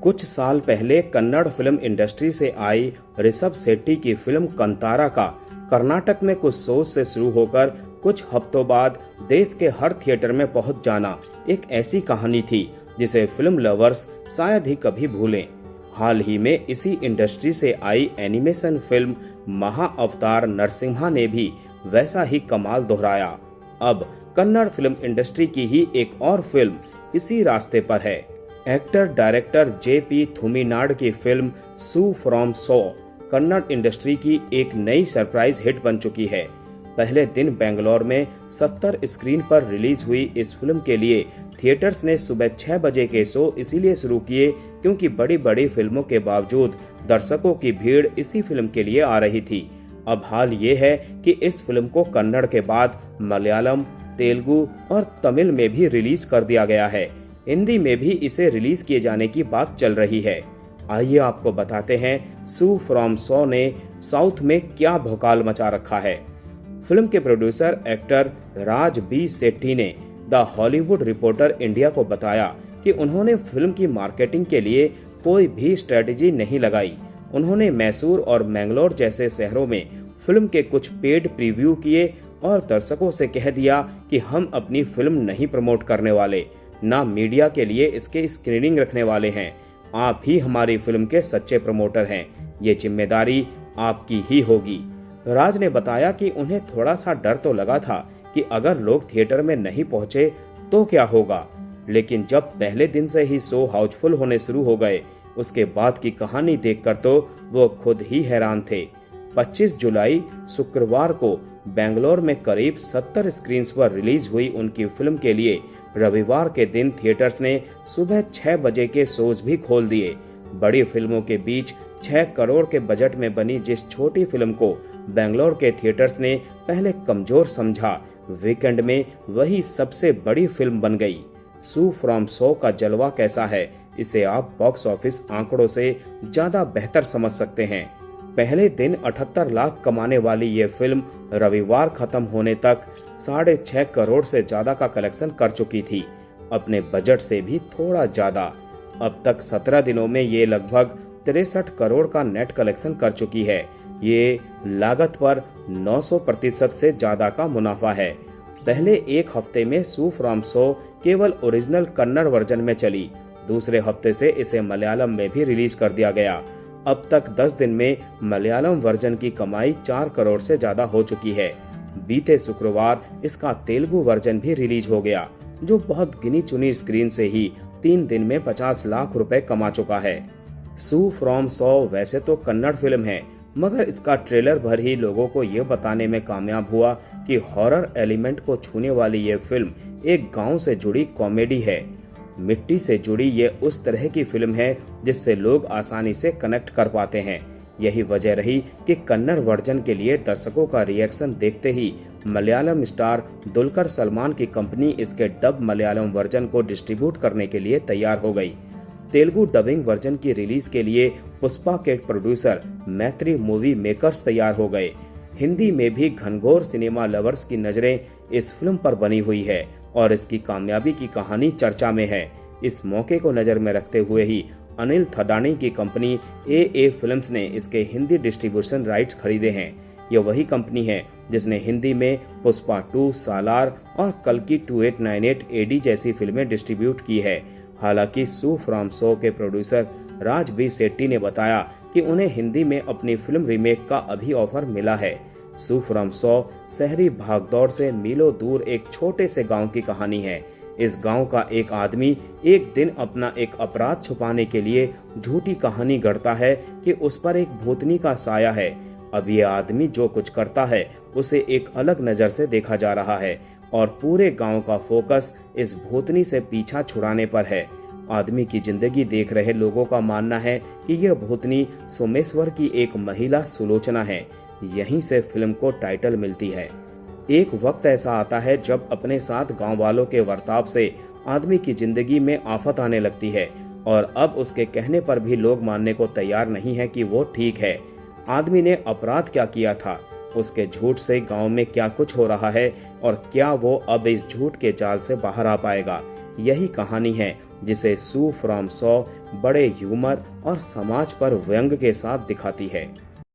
कुछ साल पहले कन्नड़ फिल्म इंडस्ट्री से आई ऋषभ शेट्टी की फिल्म कंतारा का कर्नाटक में कुछ सोच से शुरू होकर कुछ हफ्तों बाद देश के हर थिएटर में पहुंच जाना एक ऐसी कहानी थी जिसे फिल्म लवर्स शायद ही कभी भूलें। हाल ही में इसी इंडस्ट्री से आई एनिमेशन फिल्म महाअवतार नरसिम्हा ने भी वैसा ही कमाल दोहराया। अब कन्नड़ फिल्म इंडस्ट्री की ही एक और फिल्म इसी रास्ते पर है। एक्टर डायरेक्टर जेपी थुमीनाड की फिल्म सू फ्रॉम सो कन्नड़ इंडस्ट्री की एक नई सरप्राइज हिट बन चुकी है। पहले दिन बेंगलोर में 70 स्क्रीन पर रिलीज हुई इस फिल्म के लिए थिएटर्स ने सुबह 6 बजे के शो इसीलिए शुरू किए क्योंकि बड़ी बड़ी फिल्मों के बावजूद दर्शकों की भीड़ इसी फिल्म के लिए आ रही थी। अब हाल ये है कि इस फिल्म को कन्नड़ के बाद मलयालम, तेलुगु और तमिल में भी रिलीज कर दिया गया है। हिंदी में भी इसे रिलीज किए जाने की बात चल रही है। आइए आपको बताते हैं सू फ्रॉम सो ने साउथ में क्या भौकाल मचा रखा है। फिल्म के प्रोड्यूसर एक्टर राज बी सेट्टी ने द हॉलीवुड रिपोर्टर इंडिया को बताया कि उन्होंने फिल्म की मार्केटिंग के लिए कोई भी स्ट्रेटजी नहीं लगाई। उन्होंने मैसूर और मैंगलोर जैसे शहरों में फिल्म के कुछ पेड प्रीव्यू किए और दर्शकों से कह दिया कि हम अपनी फिल्म नहीं प्रमोट करने वाले, ना मीडिया के लिए इसके स्क्रीनिंग रखने वाले हैं। आप ही हमारी फिल्म के सच्चे प्रमोटर हैं, ये जिम्मेदारी आपकी ही होगी। राज ने बताया कि उन्हें थोड़ा सा डर तो लगा था कि अगर लोग थिएटर में नहीं पहुंचे तो क्या होगा, लेकिन जब पहले दिन से ही शो हाउसफुल होने शुरू हो गए उसके बाद की कहानी देखकर तो वो खुद ही हैरान थे। 25 जुलाई शुक्रवार को बेंगलोर में करीब 70 स्क्रीन्स पर रिलीज हुई उनकी फिल्म के लिए रविवार के दिन थिएटर्स ने सुबह 6 बजे के शोज भी खोल दिए। बड़ी फिल्मों के बीच 6 करोड़ के बजट में बनी जिस छोटी फिल्म को बेंगलोर के थिएटर्स ने पहले कमजोर समझा, वीकेंड में वही सबसे बड़ी फिल्म बन गई। सू फ्रॉम सो का जलवा कैसा है, इसे आप बॉक्स ऑफिस आंकड़ों से ज्यादा बेहतर समझ सकते हैं। पहले दिन 78 लाख कमाने वाली ये फिल्म रविवार खत्म होने तक 6.5 करोड़ से ज्यादा का कलेक्शन कर चुकी थी, अपने बजट से भी थोड़ा ज्यादा। अब तक 17 दिनों में ये लगभग 63 करोड़ का नेट कलेक्शन कर चुकी है। ये लागत पर 900% से ज्यादा का मुनाफा है। पहले एक हफ्ते में सू फ्रॉम सो केवल ओरिजिनल कन्नड़ वर्जन में चली, दूसरे हफ्ते से इसे मलयालम में भी रिलीज कर दिया गया। अब तक 10 दिन में मलयालम वर्जन की कमाई 4 करोड़ से ज्यादा हो चुकी है। बीते शुक्रवार इसका तेलुगु वर्जन भी रिलीज हो गया, जो बहुत गिनी चुनी स्क्रीन से ही 3 दिन में 50 लाख रुपए कमा चुका है। सू फ्रॉम सो वैसे तो कन्नड़ फिल्म है, मगर इसका ट्रेलर भर ही लोगों को ये बताने में कामयाब हुआ कि हॉरर एलिमेंट को छूने वाली ये फिल्म एक गांव से जुड़ी कॉमेडी है। मिट्टी से जुड़ी ये उस तरह की फिल्म है जिससे लोग आसानी से कनेक्ट कर पाते हैं। यही वजह रही कि कन्नड़ वर्जन के लिए दर्शकों का रिएक्शन देखते ही मलयालम स्टार दुलकर सलमान की कंपनी इसके डब मलयालम वर्जन को डिस्ट्रीब्यूट करने के लिए तैयार हो गई। तेलुगु डबिंग वर्जन की रिलीज के लिए पुष्पा के प्रोड्यूसर मैत्री मूवी मेकर्स तैयार हो गए। हिंदी में भी घनघोर सिनेमा लवर्स की नजरें इस फिल्म पर बनी हुई है और इसकी कामयाबी की कहानी चर्चा में है। इस मौके को नजर में रखते हुए ही अनिल थडानी की कंपनी ए फिल्म्स ने इसके हिंदी डिस्ट्रीब्यूशन राइट्स खरीदे हैं। यह वही कंपनी है जिसने हिंदी में पुष्पा 2, सालार और कल्कि 2898 एडी जैसी फिल्में डिस्ट्रीब्यूट की है। हालांकि सू फ्रॉम सो के प्रोड्यूसर राज बी सेट्टी ने बताया कि उन्हें हिंदी में अपनी फिल्म रीमेक का अभी ऑफर मिला है। सू फ्रॉम सो शहरी भागदौड़ से मीलों दूर एक छोटे से गांव की कहानी है। इस गांव का एक आदमी एक दिन अपना एक अपराध छुपाने के लिए झूठी कहानी गढ़ता है कि उस पर एक भूतनी का साया है। अब ये आदमी जो कुछ करता है उसे एक अलग नजर से देखा जा रहा है और पूरे गांव का फोकस इस भूतनी से पीछा छुड़ाने पर है। आदमी की जिंदगी देख रहे लोगों का मानना है कि यह भूतनी सोमेश्वर की एक महिला सुलोचना है। यहीं से फिल्म को टाइटल मिलती है। एक वक्त ऐसा आता है जब अपने साथ गांव वालों के बर्ताव से आदमी की जिंदगी में आफत आने लगती है और अब उसके कहने पर भी लोग मानने को तैयार नहीं है कि वो ठीक है। आदमी ने अपराध क्या किया था, उसके झूठ से गांव में क्या कुछ हो रहा है और क्या वो अब इस झूठ के जाल से बाहर आ पाएगा। यही कहानी है जिसे सू फ्रॉम सॉ बड़े ह्यूमर और समाज पर व्यंग के साथ दिखाती है।